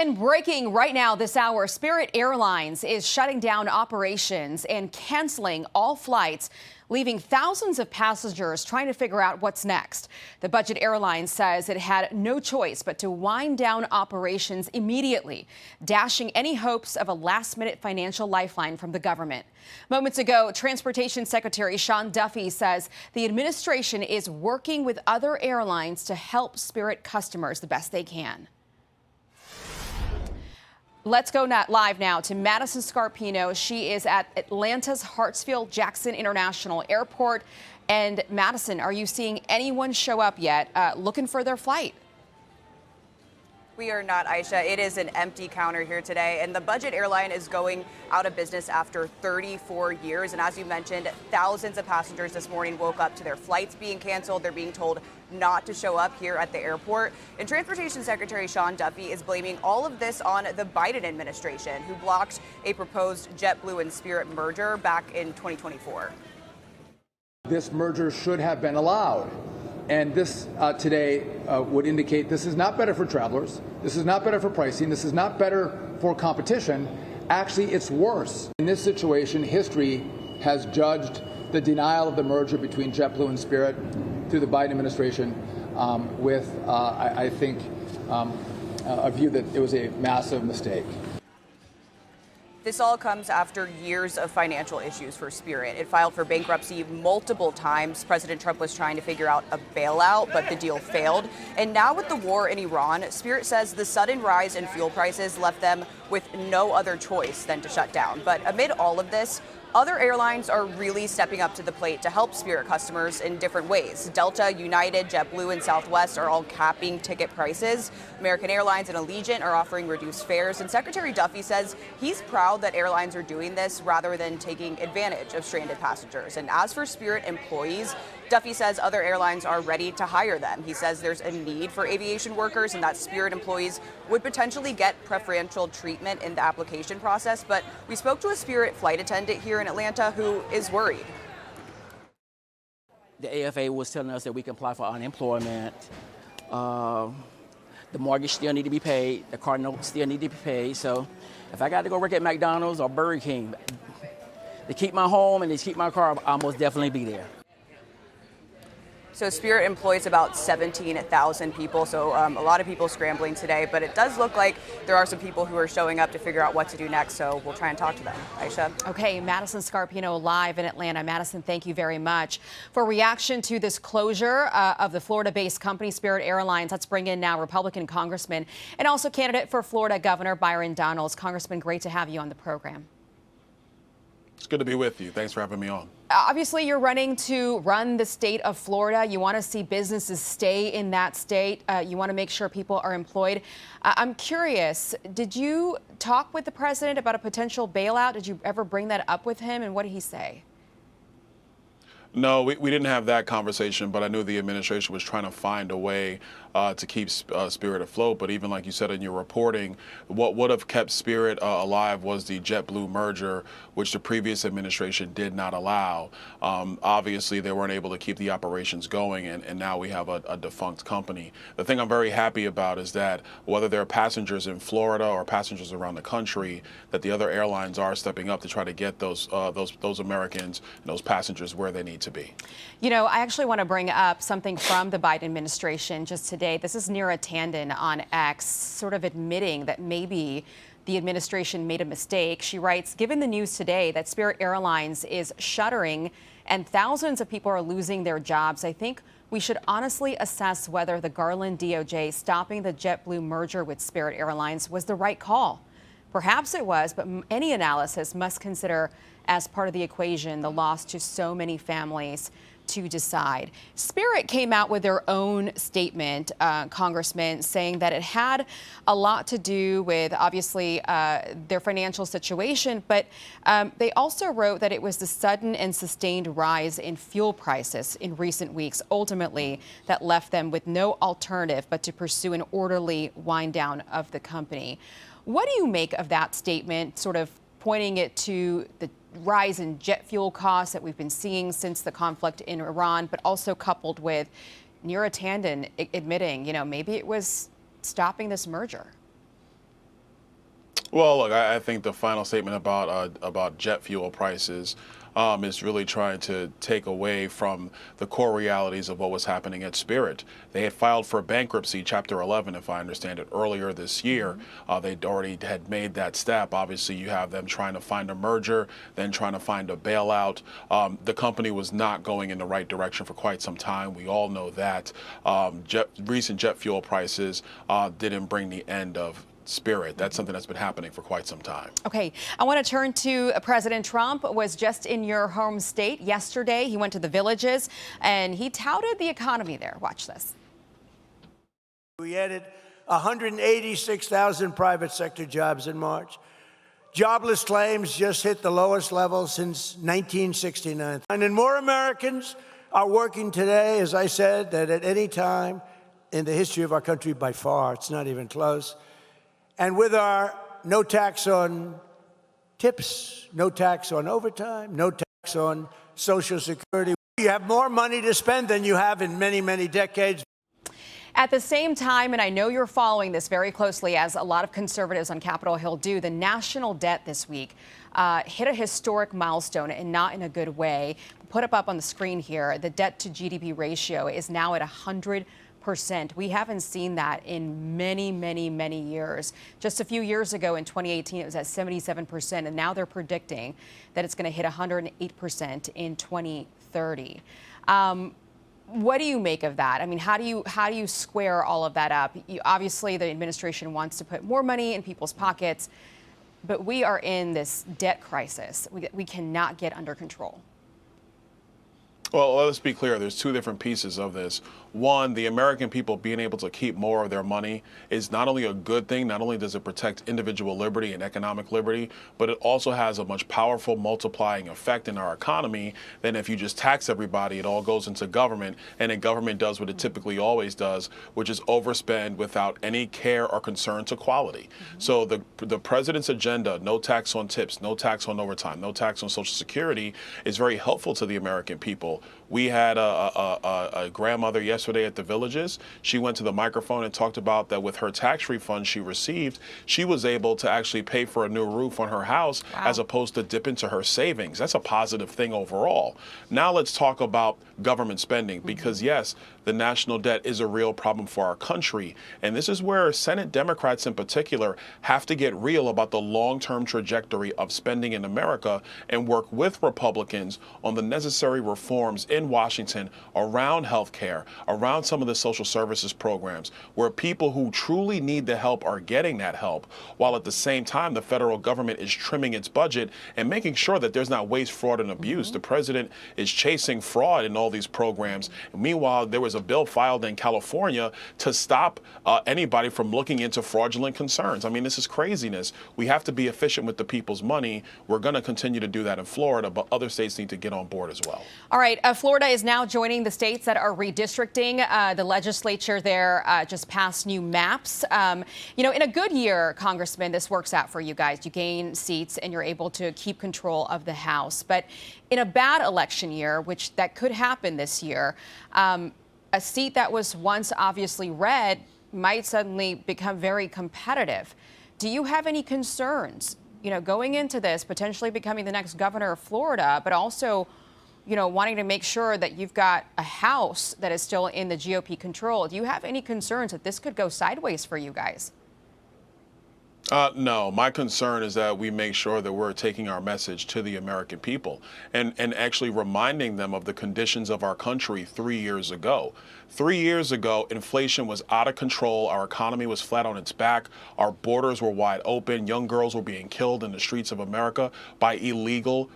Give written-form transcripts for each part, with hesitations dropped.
And breaking right now this hour, Spirit Airlines is shutting down operations and canceling all flights, leaving thousands of passengers trying to figure out what's next. The budget airline says it had no choice but to wind down operations immediately, dashing any hopes of a last-minute financial lifeline from the government. Moments ago, Transportation Secretary Sean Duffy says the administration is working with other airlines to help Spirit customers the best they can. Let's go live now to Madison Scarpino. She is at Atlanta's Hartsfield-Jackson International Airport. And Madison, are you seeing anyone show up yet looking for their flight? We are not, Aisha. It is an empty counter here today, and the budget airline is going out of business after 34 years. And as you mentioned, thousands of passengers this morning woke up to their flights being canceled. They're being told not to show up here at the airport. And Transportation Secretary Sean Duffy is blaming all of this on the Biden administration, who blocked a proposed JetBlue and Spirit merger back in 2024. This merger should have been allowed. And this today would indicate this is not better for travelers. This is not better for pricing. This is not better for competition. Actually, it's worse. In this situation, history has judged the denial of the merger between JetBlue and Spirit through the Biden administration with, I think, a view that it was a massive mistake. This all comes after years of financial issues for Spirit. It filed for bankruptcy multiple times. President Trump was trying to figure out a bailout, but the deal failed. And now with the war in Iran, Spirit says the sudden rise in fuel prices left them with no other choice than to shut down. But amid all of this, other airlines are really stepping up to the plate to help Spirit customers in different ways. Delta, United, JetBlue, and Southwest are all capping ticket prices. American Airlines and Allegiant are offering reduced fares. And Secretary Duffy says he's proud that airlines are doing this rather than taking advantage of stranded passengers. And as for Spirit employees, Duffy says other airlines are ready to hire them. He says there's a need for aviation workers and that Spirit employees would potentially get preferential treatment in the application process. But we spoke to a Spirit flight attendant here in Atlanta who is worried. The AFA was telling us that we can apply for unemployment. The mortgage still need to be paid. The car notes still need to be paid. So if I got to go work at McDonald's or Burger King to keep my home and to keep my car, I'll most definitely be there. So Spirit employs about 17,000 people, so a lot of people scrambling today, but it does look like there are some people who are showing up to figure out what to do next, so we'll try and talk to them. Aisha? Okay, Madison Scarpino live in Atlanta. Madison, thank you very much. For reaction to this closure of the Florida-based company Spirit Airlines, let's bring in now Republican Congressman and also candidate for Florida Governor Byron Donalds. Congressman, great to have you on the program. It's good to be with you. Thanks for having me on. Obviously, you're running to run the state of Florida. You want to see businesses stay in that state. You want to make sure people are employed. I'm curious, did you talk with the president about a potential bailout? Did you ever bring that up with him, and what did he say? No, we didn't have that conversation, but I knew the administration was trying to find a way to keep Spirit afloat. But even like you said in your reporting, what would have kept Spirit alive was the JetBlue merger, which the previous administration did not allow. Obviously, they weren't able to keep the operations going, and now we have a defunct company. The thing I'm very happy about is that whether they're passengers in Florida or passengers around the country, that the other airlines are stepping up to try to get those Americans and those passengers where they need to be. You know, I actually want to bring up something from the Biden administration just today. This is Neera Tanden on X, sort of admitting that maybe the administration made a mistake. She writes, given the news today that Spirit Airlines is shuttering and thousands of people are losing their jobs, I think we should honestly assess whether the Garland DOJ stopping the JetBlue merger with Spirit Airlines was the right call. Perhaps it was, but any analysis must consider as part of the equation the loss to so many families to decide. Spirit came out with their own statement, Congressman, saying that it had a lot to do with, obviously, their financial situation, but they also wrote that it was the sudden and sustained rise in fuel prices in recent weeks, ultimately, that left them with no alternative but to pursue an orderly wind down of the company. What do you make of that statement, sort of pointing it to the rise in jet fuel costs that we've been seeing since the conflict in Iran, but also coupled with Neera Tanden admitting, you know, maybe it was stopping this merger? Well, look, I think the final statement about jet fuel prices is really trying to take away from the core realities of what was happening at Spirit. They had filed for bankruptcy, Chapter 11, if I understand it, earlier this year. They'd already had made that step. Obviously, you have them trying to find a merger, then trying to find a bailout. The company was not going in the right direction for quite some time. We all know that. Recent jet fuel prices didn't bring the end of Spirit. That's something that's been happening for quite some time. Okay, I want to turn to President Trump. Was just in your home state yesterday. He went to the Villages and he touted the economy there. Watch this. We added 186,000 private sector jobs in March. Jobless claims just hit the lowest level since 1969. And more Americans are working today, as I said, than at any time in the history of our country by far. It's not even close. And with our no tax on tips, no tax on overtime, no tax on Social Security, you have more money to spend than you have in many, many decades. At the same time, and I know you're following this very closely, as a lot of conservatives on Capitol Hill do, the national debt this week hit a historic milestone, and not in a good way. Put up on the screen here, the debt to GDP ratio is now at 100%. We haven't seen that in many, many, many years. Just a few years ago in 2018, it was at 77%, and now they're predicting that it's going to hit 108% in 2030. What do you make of that? I mean, how do you square all of that up? Obviously, the administration wants to put more money in people's pockets, but we are in this debt crisis. We cannot get under control. Well, let's be clear. There's two different pieces of this. One, the American people being able to keep more of their money is not only a good thing, not only does it protect individual liberty and economic liberty, but it also has a much powerful multiplying effect in our economy than if you just tax everybody. It all goes into government, and then government does what it typically always does, which is overspend without any care or concern to quality. So the president's agenda, no tax on tips, no tax on overtime, no tax on Social Security, is very helpful to the American people. We had a grandmother yesterday at the Villages. She went to the microphone and talked about that with her tax refund she received, she was able to actually pay for a new roof on her house. Wow. As opposed to dip into her savings. That's a positive thing overall. Now let's talk about government spending, because yes, the national debt is a real problem for our country. And this is where Senate Democrats in particular have to get real about the long-term trajectory of spending in America and work with Republicans on the necessary reforms in Washington around health care, around some of the social services programs, where people who truly need the help are getting that help, while at the same time the federal government is trimming its budget and making sure that there's not waste, fraud, and abuse. The president is chasing fraud in all these programs. Meanwhile, there was a bill filed in California to stop anybody from looking into fraudulent concerns. I mean, this is craziness. We have to be efficient with the people's money. We're going to continue to do that in Florida, but other states need to get on board as well. All right. Florida is now joining the states that are redistricting. The legislature there just passed new maps. You know, in a good year, Congressman, this works out for you guys. You gain seats and you're able to keep control of the House. But in a bad election year, which that could happen this year, a seat that was once obviously red might suddenly become very competitive. Do you have any concerns, you know, going into this, potentially becoming the next governor of Florida, but also, you know, wanting to make sure that you've got a House that is still in the GOP control? Do you have any concerns that this could go sideways for you guys? No, my concern is that we make sure that we're taking our message to the American people and actually reminding them of the conditions of our country 3 years ago. 3 years ago, inflation was out of control. Our economy was flat on its back. Our borders were wide open. Young girls were being killed in the streets of America by illegal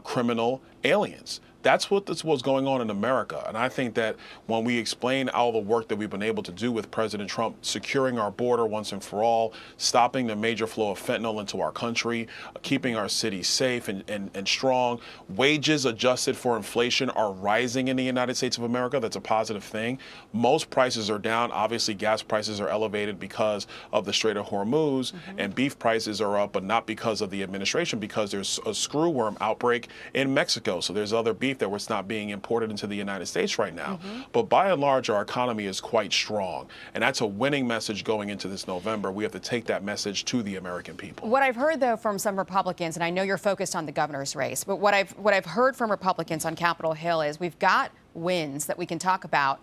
criminal aliens. That's what was going on in America. And I think that when we explain all the work that we've been able to do with President Trump, securing our border once and for all, stopping the major flow of fentanyl into our country, keeping our cities safe and strong, wages adjusted for inflation are rising in the United States of America. That's a positive thing. Most prices are down. Obviously, gas prices are elevated because of the Strait of Hormuz, and beef prices are up, but not because of the administration, because there's a screwworm outbreak in Mexico. So there's other beef beef, that was not being imported into the United States right now. But by and large, our economy is quite strong. And that's a winning message going into this November. We have to take that message to the American people. What I've heard, though, from some Republicans, and I know you're focused on the governor's race, but what I've heard from Republicans on Capitol Hill is we've got wins that we can talk about.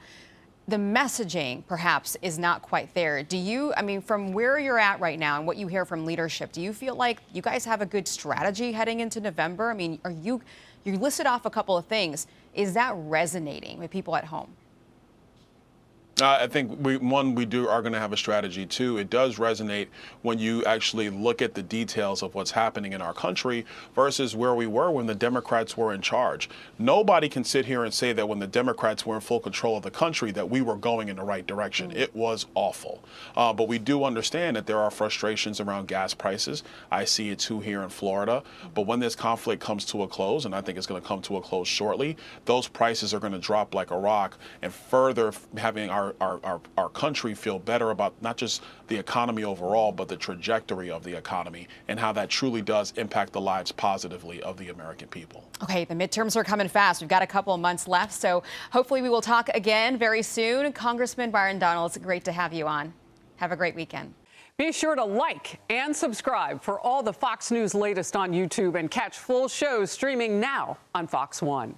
The messaging, perhaps, is not quite there. Do you, I mean, from where you're at right now and what you hear from leadership, do you feel like you guys have a good strategy heading into November? I mean, you listed off a couple of things. Is that resonating with people at home? I think we are going to have a strategy too. It does resonate when you actually look at the details of what's happening in our country versus where we were when the Democrats were in charge. Nobody can sit here and say that when the Democrats were in full control of the country that we were going in the right direction. It was awful. But we do understand that there are frustrations around gas prices. I see it too here in Florida. But when this conflict comes to a close, and I think it's going to come to a close shortly, those prices are going to drop like a rock, and further having our country feel better about not just the economy overall, but the trajectory of the economy and how that truly does impact the lives positively of the American people. Okay, the midterms are coming fast. We've got a couple of months left, so hopefully we will talk again very soon. Congressman Byron Donalds, great to have you on. Have a great weekend. Be sure to like and subscribe for all the Fox News latest on YouTube and catch full shows streaming now on Fox One.